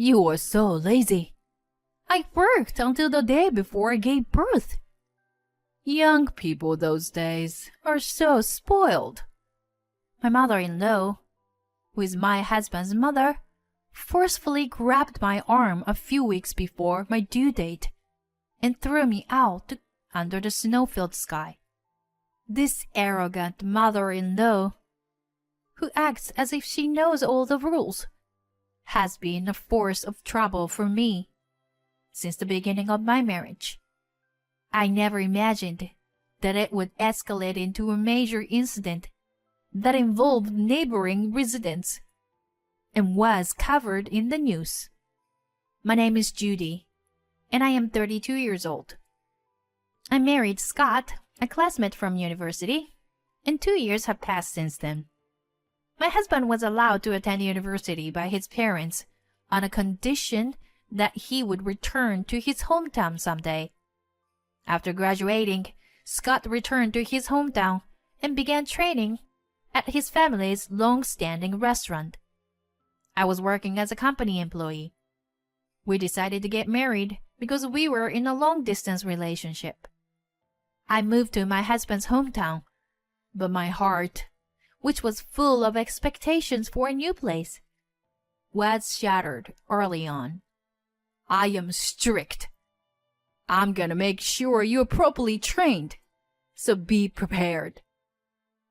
You are so lazy. I worked until the day before I gave birth. Young people those days are so spoiled. My mother-in-law, who is my husband's mother, forcefully grabbed my arm a few weeks before my due date and threw me out under the snow-filled sky. This arrogant mother-in-law, who acts as if she knows all the rules, has been a force of trouble for me since the beginning of my marriage. I never imagined that it would escalate into a major incident that involved neighboring residents and was covered in the news. My name is Judy, and I am 32 years old. I married Scott, a classmate from university, and 2 years have passed since then. My husband was allowed to attend university by his parents on a condition that he would return to his hometown someday. After graduating, Scott returned to his hometown and began training at his family's long-standing restaurant. I was working as a company employee. We decided to get married because we were in a long-distance relationship. I moved to my husband's hometown, but my heart, which was full of expectations for a new place, was shattered early on. I am strict. I'm gonna make sure you're properly trained, so be prepared.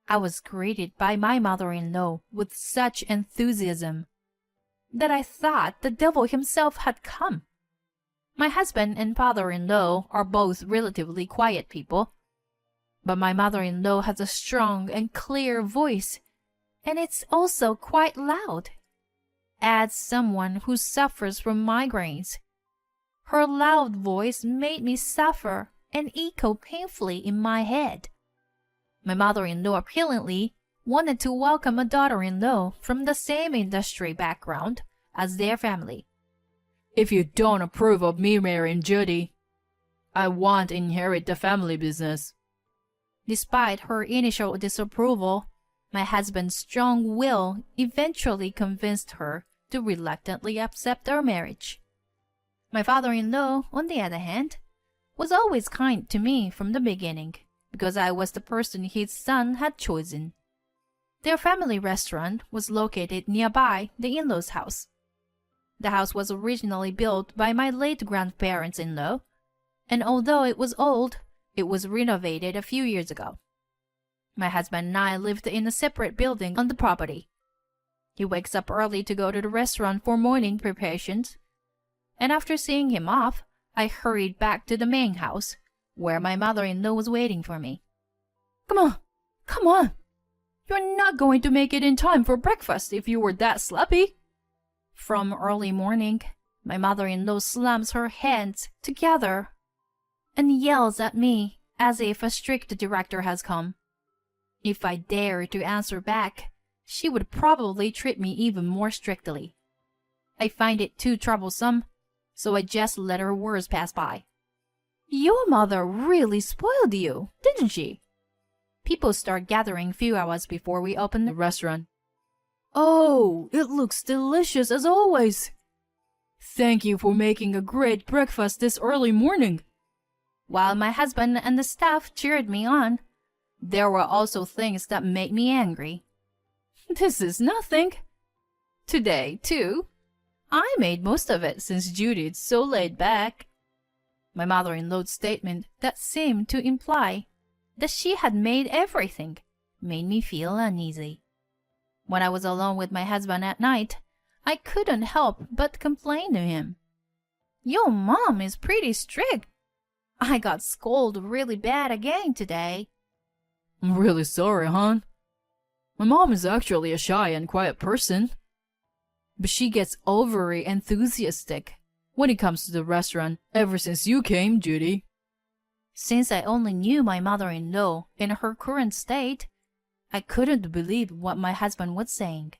I was greeted by my mother-in-law with such enthusiasm that I thought the devil himself had come. My husband and father-in-law are both relatively quiet people, but my mother-in-law has a strong and clear voice, and it's also quite loud. As someone who suffers from migraines, her loud voice made me suffer and echo painfully in my head. My mother-in-law apparently wanted to welcome a daughter-in-law from the same industry background as their family. If you don't approve of me marrying Judy, I won't inherit the family business. Despite her initial disapproval, my husband's strong will eventually convinced her to reluctantly accept our marriage. My father-in-law, on the other hand, was always kind to me from the beginning because I was the person his son had chosen. Their family restaurant was located nearby the in-laws' house. The house was originally built by my late grandparents-in-law, and although it was old, it was renovated a few years ago. My husband and I lived in a separate building on the property. He wakes up early to go to the restaurant for morning preparations, and after seeing him off, I hurried back to the main house, where my mother-in-law was waiting for me. Come on! You're not going to make it in time for breakfast if you were that sloppy. From early morning, my mother-in-law slams her hands together and yells at me as if a strict director has come. If I dare to answer back, she would probably treat me even more strictly. I find it too troublesome, so I just let her words pass by. Your mother really spoiled you, didn't she? People start gathering a few hours before we open the restaurant. Oh, it looks delicious as always. Thank you for making a great breakfast this early morning. While my husband and the staff cheered me on, there were also things that made me angry. This is nothing. Today, too, I made most of it since Judy's so laid back. My mother-in-law's statement that seemed to imply that she had made everything made me feel uneasy. When I was alone with my husband at night, I couldn't help but complain to him. Your mom is pretty strict. I got scolded really bad again today. I'm really sorry, hon. My mom is actually a shy and quiet person, but she gets overly enthusiastic when it comes to the restaurant ever since you came, Judy. Since I only knew my mother-in-law in her current state, I couldn't believe what my husband was saying.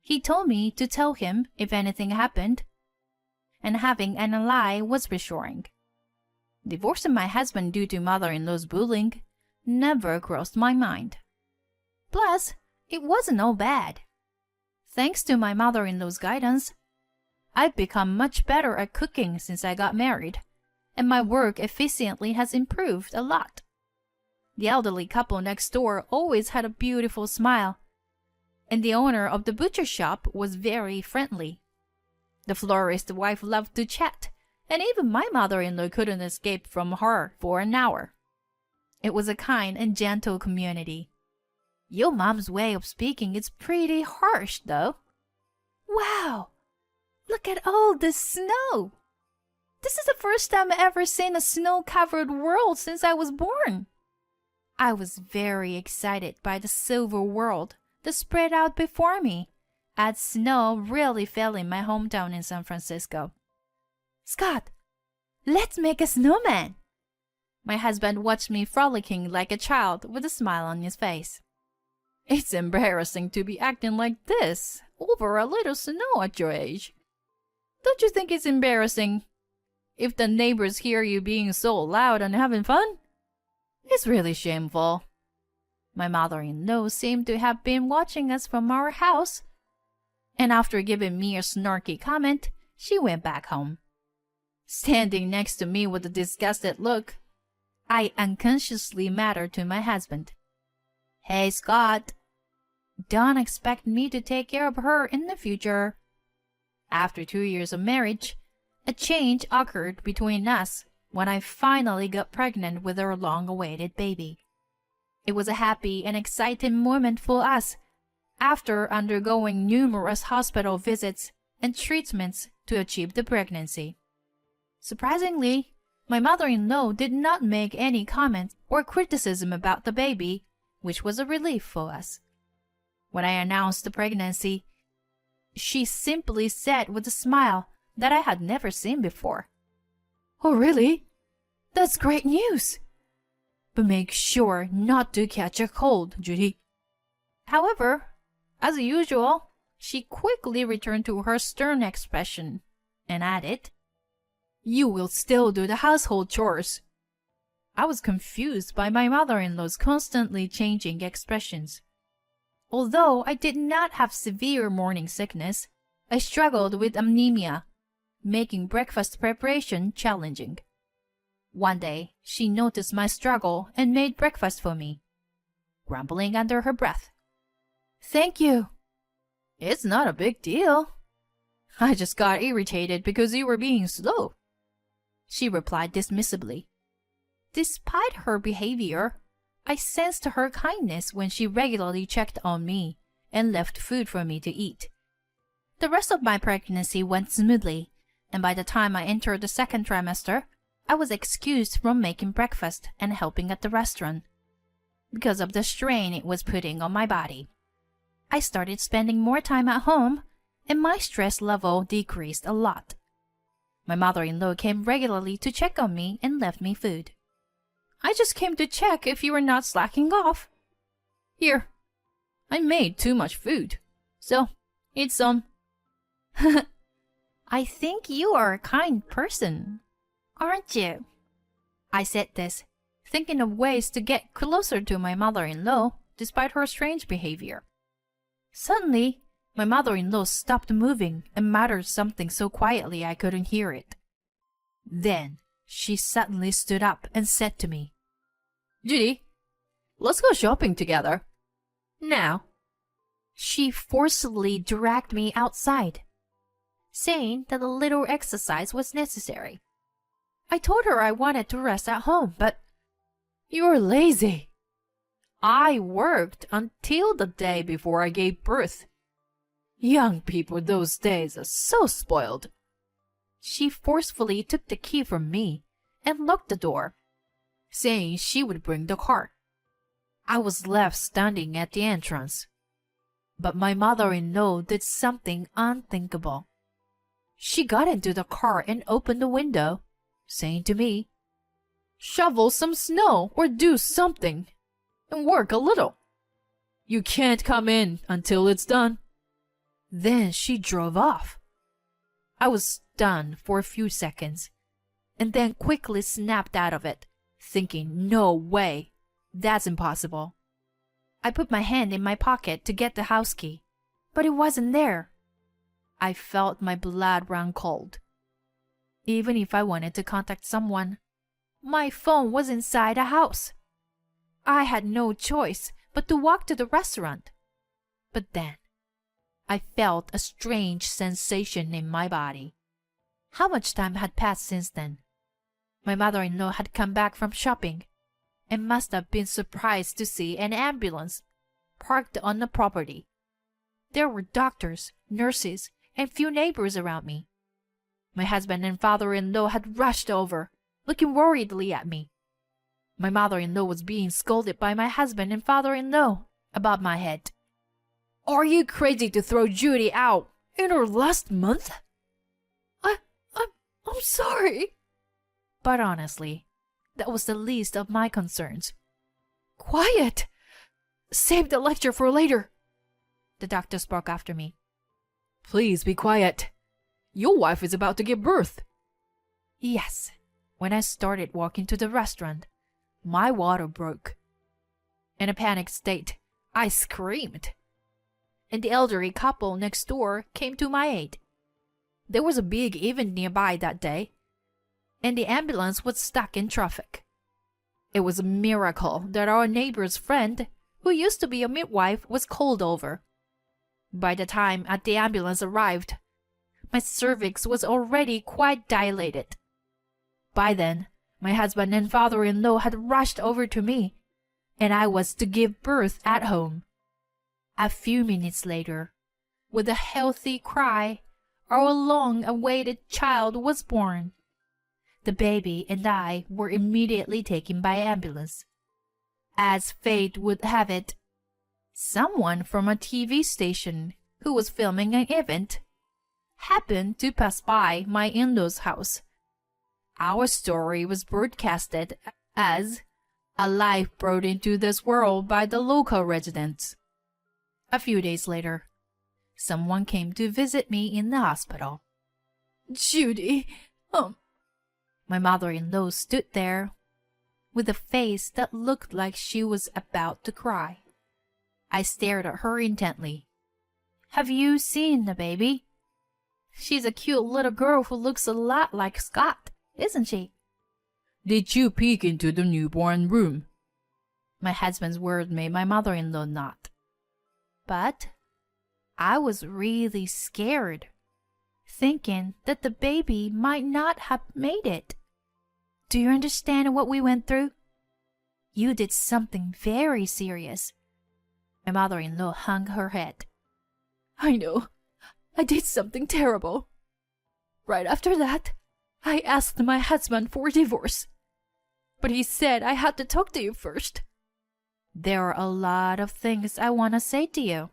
He told me to tell him if anything happened, and having an ally was reassuring. Divorcing my husband due to mother-in-law's bullying never crossed my mind. Plus, it wasn't all bad. Thanks to my mother-in-law's guidance, I've become much better at cooking since I got married, and my work efficiency has improved a lot. The elderly couple next door always had a beautiful smile, and the owner of the butcher shop was very friendly. The florist's wife loved to chat, and even my mother-in-law couldn't escape from her for an hour. It was a kind and gentle community. Your mom's way of speaking is pretty harsh, though. Wow! Look at all this snow! This is the first time I've ever seen a snow-covered world since I was born. I was very excited by the silver world that spread out before me, as snow really fell in my hometown in San Francisco. Scott, let's make a snowman! My husband watched me frolicking like a child with a smile on his face. It's embarrassing to be acting like this over a little snow at your age. Don't you think it's embarrassing if the neighbors hear you being so loud and having fun? It's really shameful. My mother-in-law seemed to have been watching us from our house, and after giving me a snarky comment, she went back home. Standing next to me with a disgusted look, I unconsciously muttered to my husband, Hey, Scott, don't expect me to take care of her in the future. After 2 years of marriage, a change occurred between us when I finally got pregnant with our long-awaited baby. It was a happy and exciting moment for us after undergoing numerous hospital visits and treatments to achieve the pregnancy. Surprisingly, my mother-in-law did not make any comment or criticism about the baby, which was a relief for us. When I announced the pregnancy, she simply said with a smile that I had never seen before, Oh, really? That's great news! But make sure not to catch a cold, Judy. However, as usual, she quickly returned to her stern expression and added, You will still do the household chores. I was confused by my mother-in-law's constantly changing expressions. Although I did not have severe morning sickness, I struggled with anemia, making breakfast preparation challenging. One day, she noticed my struggle and made breakfast for me, grumbling under her breath. Thank you. It's not a big deal. I just got irritated because you were being slow, she replied dismissively. Despite her behavior, I sensed her kindness when she regularly checked on me and left food for me to eat. The rest of my pregnancy went smoothly, and by the time I entered the second trimester, I was excused from making breakfast and helping at the restaurant because of the strain it was putting on my body. I started spending more time at home, and my stress level decreased a lot. My mother-in-law came regularly to check on me and left me food. I just came to check if you were not slacking off. Here, I made too much food, so eat some. I think you are a kind person, aren't you? I said this, thinking of ways to get closer to my mother-in-law despite her strange behavior. Suddenly, my mother-in-law stopped moving and muttered something so quietly I couldn't hear it. Then she suddenly stood up and said to me, Judy, let's go shopping together. Now. She forcibly dragged me outside, saying that a little exercise was necessary. I told her I wanted to rest at home, but you're lazy. I worked until the day before I gave birth. Young people those days are so spoiled. She forcefully took the key from me and locked the door, saying she would bring the car. I was left standing at the entrance. But my mother-in-law did something unthinkable. She got into the car and opened the window, saying to me, Shovel some snow or do something, and work a little. You can't come in until it's done. Then she drove off. I was stunned for a few seconds, and then quickly snapped out of it, thinking, no way, that's impossible. I put my hand in my pocket to get the house key, but it wasn't there. I felt my blood run cold. Even if I wanted to contact someone, my phone was inside a house. I had no choice but to walk to the restaurant. But then, I felt a strange sensation in my body. How much time had passed since then? My mother-in-law had come back from shopping and must have been surprised to see an ambulance parked on the property. There were doctors, nurses, and few neighbors around me. My husband and father-in-law had rushed over, looking worriedly at me. My mother-in-law was being scolded by my husband and father-in-law about my head. "Are you crazy to throw Judy out in her last month?" I'm sorry. But honestly, that was the least of my concerns. "Quiet! Save the lecture for later," the doctor spoke after me. "Please be quiet. Your wife is about to give birth." Yes, when I started walking to the restaurant, my water broke. In a panicked state, I screamed, and the elderly couple next door came to my aid. There was a big event nearby that day, and the ambulance was stuck in traffic. It was a miracle that our neighbor's friend, who used to be a midwife, was called over. By the time the ambulance arrived, my cervix was already quite dilated. By then, my husband and father-in-law had rushed over to me, and I was to give birth at home. A few minutes later, with a healthy cry, our long-awaited child was born. The baby and I were immediately taken by ambulance. As fate would have it, someone from a TV station who was filming an event happened to pass by my in-laws' house. Our story was broadcasted as a life brought into this world by the local residents. A few days later, someone came to visit me in the hospital. "Judy, My mother-in-law stood there with a face that looked like she was about to cry. I stared at her intently. "Have you seen the baby? She's a cute little girl who looks a lot like Scott, isn't she?" "Did you peek into the newborn room?" My husband's word made my mother-in-law nod. But I was really scared, thinking that the baby might not have made it. Do you understand what we went through? You did something very serious. My mother-in-law hung her head. "I know. I did something terrible. Right after that, I asked my husband for divorce. But he said I had to talk to you first." "There are a lot of things I want to say to you."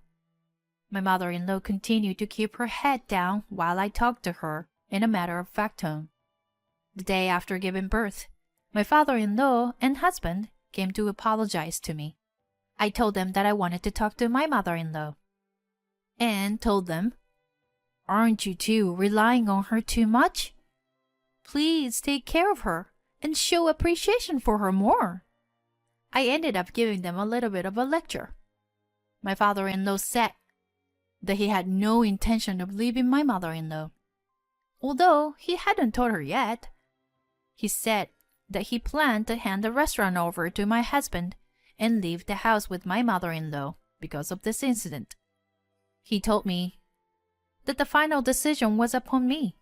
My mother-in-law continued to keep her head down while I talked to her in a matter-of-fact tone. The day after giving birth, my father-in-law and husband came to apologize to me. I told them that I wanted to talk to my mother-in-law, and told them, "Aren't you two relying on her too much? Please take care of her and show appreciation for her more." I ended up giving them a little bit of a lecture. My father-in-law said that he had no intention of leaving my mother-in-law, although he hadn't told her yet. He said that he planned to hand the restaurant over to my husband and leave the house with my mother-in-law because of this incident. He told me that the final decision was upon me.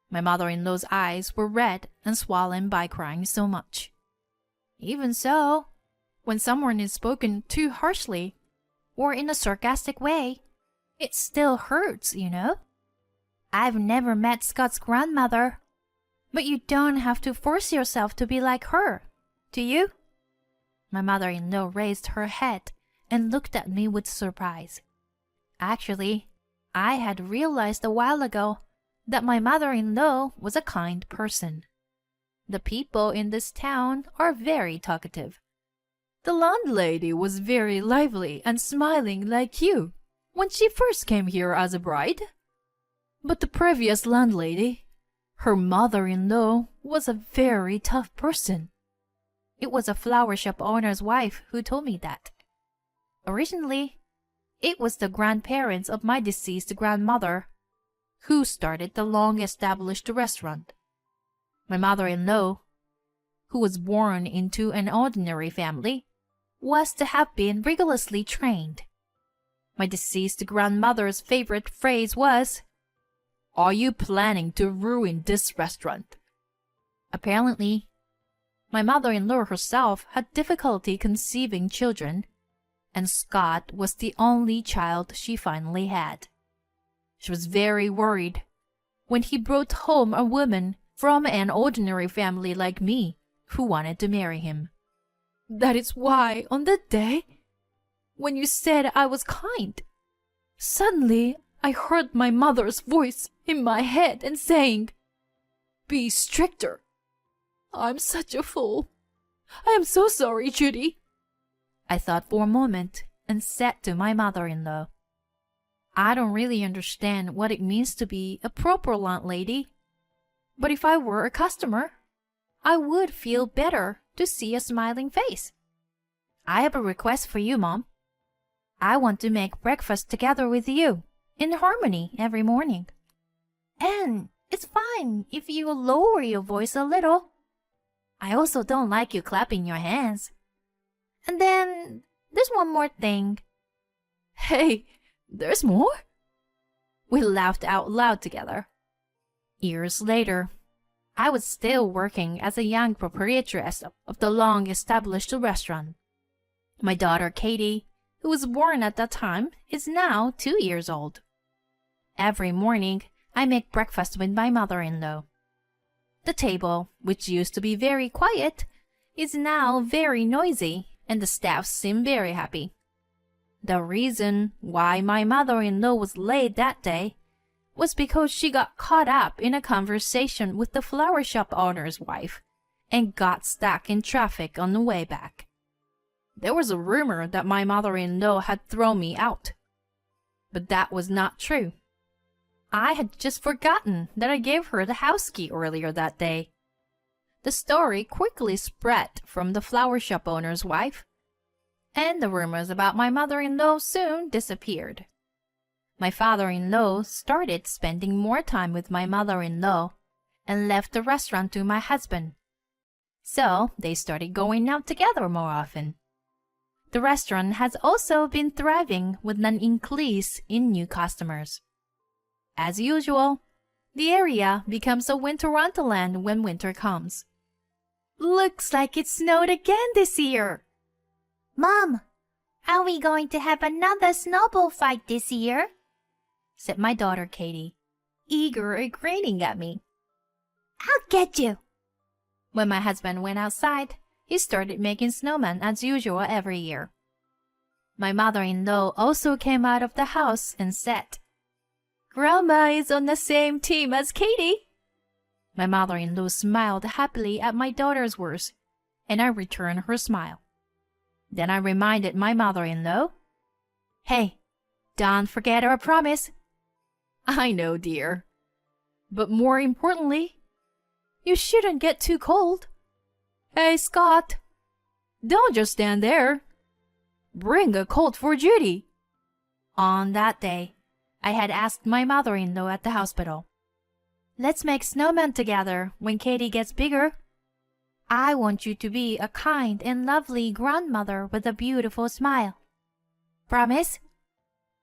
My mother-in-law's eyes were red and swollen by crying so much. Even so, when someone is spoken too harshly or in a sarcastic way, it still hurts, you know? I've never met Scott's grandmother, but you don't have to force yourself to be like her, do you? My mother-in-law raised her head and looked at me with surprise. Actually, I had realized a while ago that my mother-in-law was a kind person. The people in this town are very talkative. The landlady was very lively and smiling like you when she first came here as a bride. But the previous landlady, her mother-in-law, was a very tough person. It was a flower shop owner's wife who told me that. Originally, it was the grandparents of my deceased grandmother who started the long-established restaurant. My mother-in-law, who was born into an ordinary family, was to have been rigorously trained. My deceased grandmother's favorite phrase was, "Are you planning to ruin this restaurant?" Apparently, my mother-in-law herself had difficulty conceiving children, and Scott was the only child she finally had. She was very worried when he brought home a woman from an ordinary family like me who wanted to marry him. That is why on that day, when you said I was kind, suddenly I heard my mother's voice in my head and saying, "Be stricter." I'm such a fool. I am so sorry, Judy. I thought for a moment and said to my mother-in-law, "I don't really understand what it means to be a proper landlady, but if I were a customer, I would feel better to see a smiling face. I have a request for you, Mom. I want to make breakfast together with you, in harmony every morning. And it's fine if you lower your voice a little. I also don't like you clapping your hands. And then there's one more thing." Hey, there's more? We laughed out loud together. Years later, I was still working as a young proprietress of the long-established restaurant. My daughter Katie, who was born at that time, is now 2 years old. Every morning, I make breakfast with my mother-in-law. The table, which used to be very quiet, is now very noisy, and the staff seem very happy. The reason why my mother-in-law was late that day was because she got caught up in a conversation with the flower shop owner's wife and got stuck in traffic on the way back. There was a rumor that my mother-in-law had thrown me out, but that was not true. I had just forgotten that I gave her the house key earlier that day. The story quickly spread from the flower shop owner's wife, and the rumors about my mother-in-law soon disappeared. My father-in-law started spending more time with my mother-in-law and left the restaurant to my husband. So they started going out together more often. The restaurant has also been thriving with an increase in new customers. As usual, the area becomes a winter wonderland when winter comes. Looks like it snowed again this year. Mom, are we going to have another snowball fight this year? Said my daughter Katie, eager and grinning at me. I'll get you. When my husband went outside, he started making snowmen as usual every year. My mother-in-law also came out of the house and said, "Grandma is on the same team as Katie." My mother-in-law smiled happily at my daughter's words, and I returned her smile. Then I reminded my mother-in-law, "Hey, don't forget our promise." "I know, dear. But more importantly, you shouldn't get too cold. Hey, Scott, don't just stand there. Bring a coat for Judy." On that day, I had asked my mother-in-law at the hospital, "Let's make snowmen together when Katie gets bigger. I want you to be a kind and lovely grandmother with a beautiful smile. Promise?"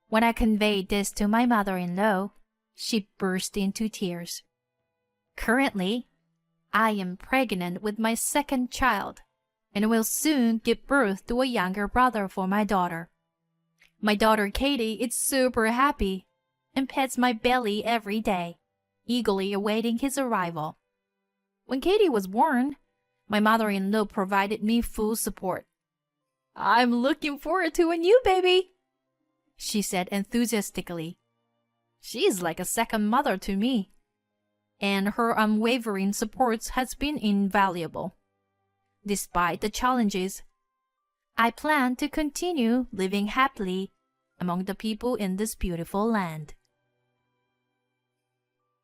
When I conveyed this to my mother-in-law, she burst into tears. Currently, I am pregnant with my second child and will soon give birth to a younger brother for my daughter. My daughter Katie is super happy and pets my belly every day, eagerly awaiting his arrival. When Katie was born, my mother-in-law provided me full support. "I'm looking forward to a new baby," she said enthusiastically. She is like a second mother to me, and her unwavering support has been invaluable. Despite the challenges, I plan to continue living happily among the people in this beautiful land.